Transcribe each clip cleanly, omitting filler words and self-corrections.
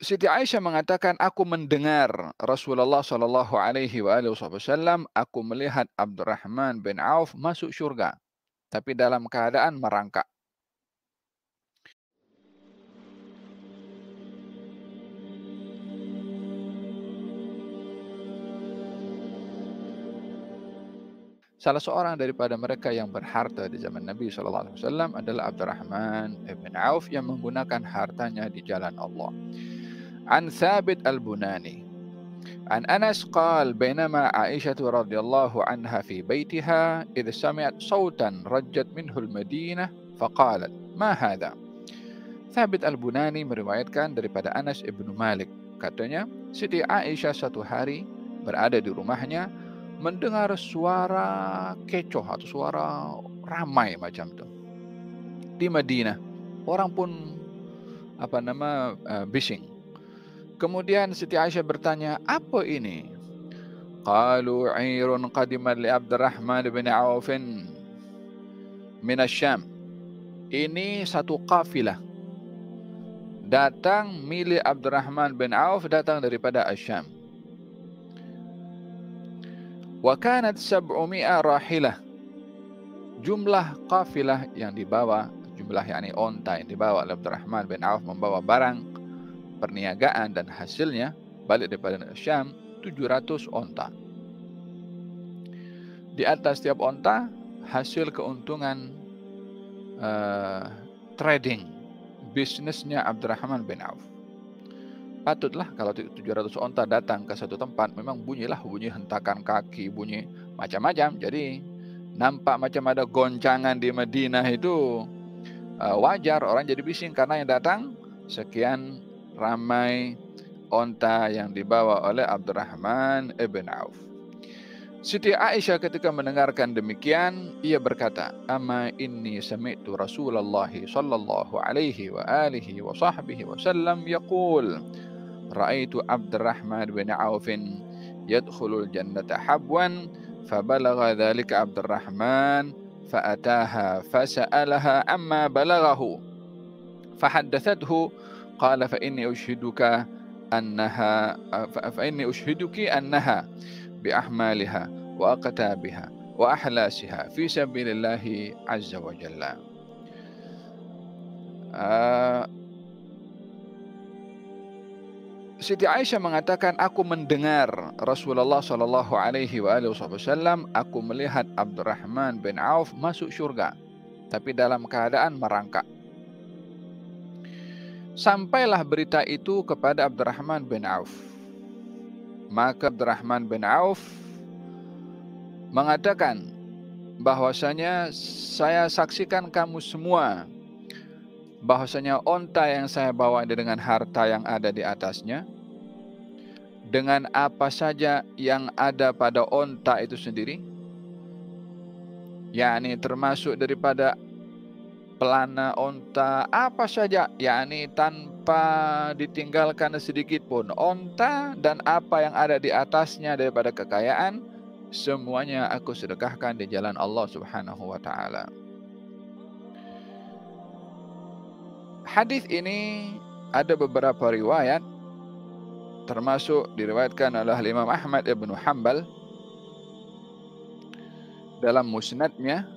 Siti Aisyah mengatakan, aku mendengar Rasulullah Shallallahu Alaihi Wasallam, aku melihat Abdurrahman bin Auf masuk surga, tapi dalam keadaan merangkak. Salah seorang daripada mereka yang berharta di zaman Nabi Shallallahu Alaihi Wasallam adalah Abdurrahman bin Auf yang menggunakan hartanya di jalan Allah. An Thabit al-Bunani عن أنس قال بينما عائشة رضي الله عنها في بيتها إذ سمعت صوتا رجت منه المدينة فقالت ما هذا. Thabit al-Bunani meriwayatkan daripada Anas ibnu Malik. Katanya, Siti Aisyah satu hari berada di rumahnya mendengar suara kecoh atau suara ramai macam itu di Madinah. Orang pun bising. Kemudian Siti Aisyah bertanya, apa ini? Qalu 'airun qadimat li Abdurrahman bin Auf min Asy-Syam. Ini satu kafilah datang milik Abdurrahman bin Auf, datang daripada Asy-Syam. Wa kanat 700 rahilah. Jumlah kafilah yang dibawa, jumlah yakni onta yang dibawa oleh Abdurrahman bin Auf membawa barang perniagaan dan hasilnya balik daripada Syam 700 onta. Di atas setiap onta hasil keuntungan trading bisnisnya Abdurrahman bin Auf. Patutlah kalau 700 onta datang ke satu tempat, memang bunyi hentakan kaki, bunyi macam-macam. Jadi nampak macam ada goncangan di Madinah itu wajar, orang jadi bising karena yang datang sekian ramai onta yang dibawa oleh Abdurrahman ibn Auf. Siti Aisyah ketika mendengarkan demikian, ia berkata, "Amma inni sami'tu Rasulullah sallallahu alaihi wa alihi wa sahbihi wasallam yaqul, ra'aitu Abdurrahman bin Auf yadkhulul jannata habwan, fabalagha dhalika Abdurrahman fa'ataha fasa'alaha amma balaghahu, fahaddathathu qala fa inni ushhiduka annaha fa inni ushhiduki annaha بأحمالها وأقتابها وأحلاسها في سبيل الله عز وجل." Siti Aisyah mengatakan, aku mendengar Rasulullah Shallallahu Alaihi Wasallam, aku melihat Abdurrahman bin Auf masuk surga, tapi dalam keadaan merangkak. Sampailah berita itu kepada Abdurrahman bin Auf. Maka Abdurrahman bin Auf mengatakan bahwasanya saya saksikan kamu semua bahwasanya onta yang saya bawa dengan harta yang ada di atasnya, dengan apa saja yang ada pada onta itu sendiri, yakni termasuk daripada pelana onta, apa saja, yakni tanpa ditinggalkan sedikit pun onta dan apa yang ada di atasnya daripada kekayaan, semuanya aku sedekahkan di jalan Allah Subhanahu wa taala. Hadis ini ada beberapa riwayat, termasuk diriwayatkan oleh Imam Ahmad ibn Hanbal dalam musnadnya,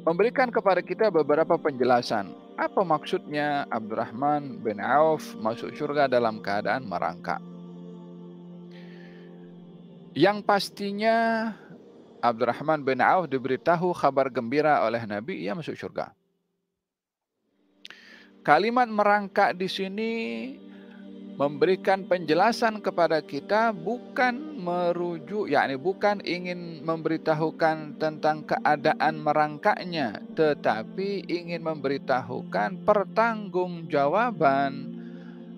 memberikan kepada kita beberapa penjelasan. Apa maksudnya Abdurrahman bin Auf masuk surga dalam keadaan merangkak? Yang pastinya Abdurrahman bin Auf diberitahu kabar gembira oleh Nabi, ia masuk surga. Kalimat merangkak di sini memberikan penjelasan kepada kita, bukan merujuk, yakni bukan ingin memberitahukan tentang keadaan merangkaknya, tetapi ingin memberitahukan pertanggungjawaban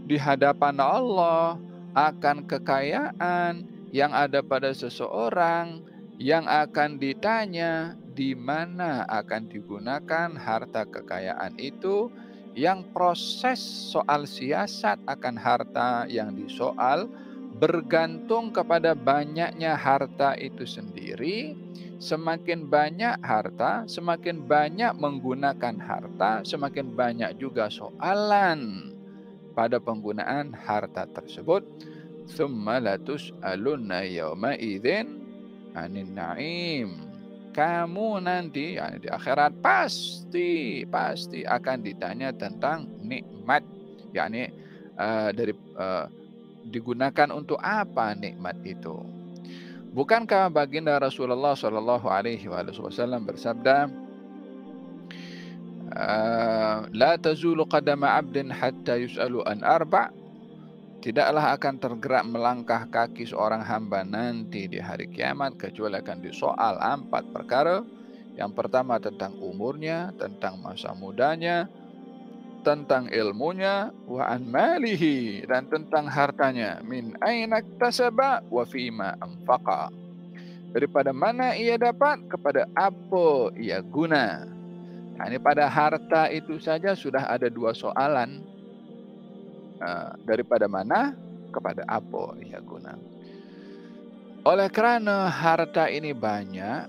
di hadapan Allah akan kekayaan yang ada pada seseorang, yang akan ditanya di mana akan digunakan harta kekayaan itu, yang proses soal siasat akan harta yang disoal bergantung kepada banyaknya harta itu sendiri. Semakin banyak harta, semakin banyak menggunakan harta, semakin banyak juga soalan pada penggunaan harta tersebut. Tsumma latus'alunna yawma idzin 'anil na'im. Kamu nanti, yakni di akhirat, pasti akan ditanya tentang nikmat, yakni digunakan untuk apa nikmat itu. Bukankah baginda Rasulullah Shallallahu Alaihi Wasallam bersabda, la tazulu qadama abdin hatta yus'alu an arba'. Tidaklah akan tergerak melangkah kaki seorang hamba nanti di hari kiamat kecuali akan disoal 4 perkara. Yang pertama tentang umurnya, tentang masa mudanya, tentang ilmunya, wa an malihi, dan tentang hartanya, min aina iktasaba wa fima anfaqa. Daripada mana ia dapat, kepada apa ia guna. Nah, ini pada harta itu saja sudah ada 2 soalan. Daripada mana, kepada apa ia guna. Oleh kerana harta ini banyak,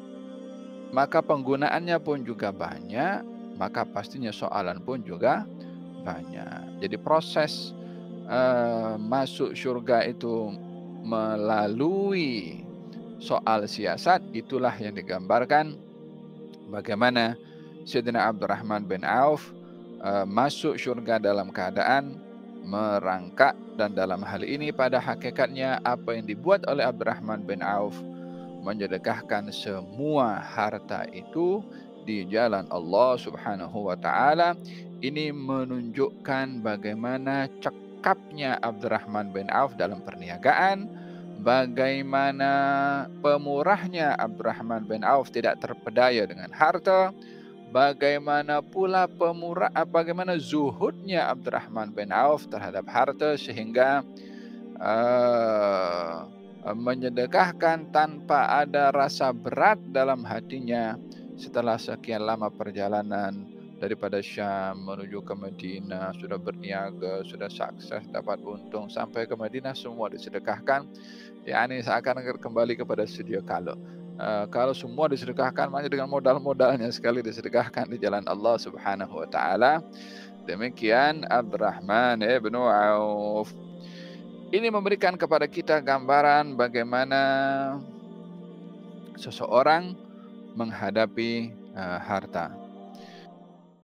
maka penggunaannya pun juga banyak, maka pastinya soalan pun juga banyak. Jadi proses masuk syurga itu melalui soal siasat, itulah yang digambarkan bagaimana Sayyidina Abdurrahman bin Auf masuk syurga dalam keadaan merangkak, dan dalam hal ini pada hakikatnya apa yang dibuat oleh Abdurrahman bin Auf, menyedekahkan semua harta itu di jalan Allah Subhanahu wa taala. Ini menunjukkan bagaimana cekapnya Abdurrahman bin Auf dalam perniagaan, bagaimana pemurahnya Abdurrahman bin Auf tidak terpedaya dengan harta, bagaimana pula bagaimana zuhudnya Abdurrahman bin Auf terhadap harta, sehingga menyedekahkan tanpa ada rasa berat dalam hatinya. Setelah sekian lama perjalanan daripada Syam menuju ke Madinah, sudah berniaga, sudah sukses, dapat untung, sampai ke Madinah semua disedekahkan. Yakni seakan kembali kepada sedia kala. Kalau semua disedekahkan, maknanya dengan modal-modalnya sekali disedekahkan di jalan Allah Subhanahu wa taala. Demikian Abdurrahman bin Auf. Ini memberikan kepada kita gambaran bagaimana seseorang menghadapi harta.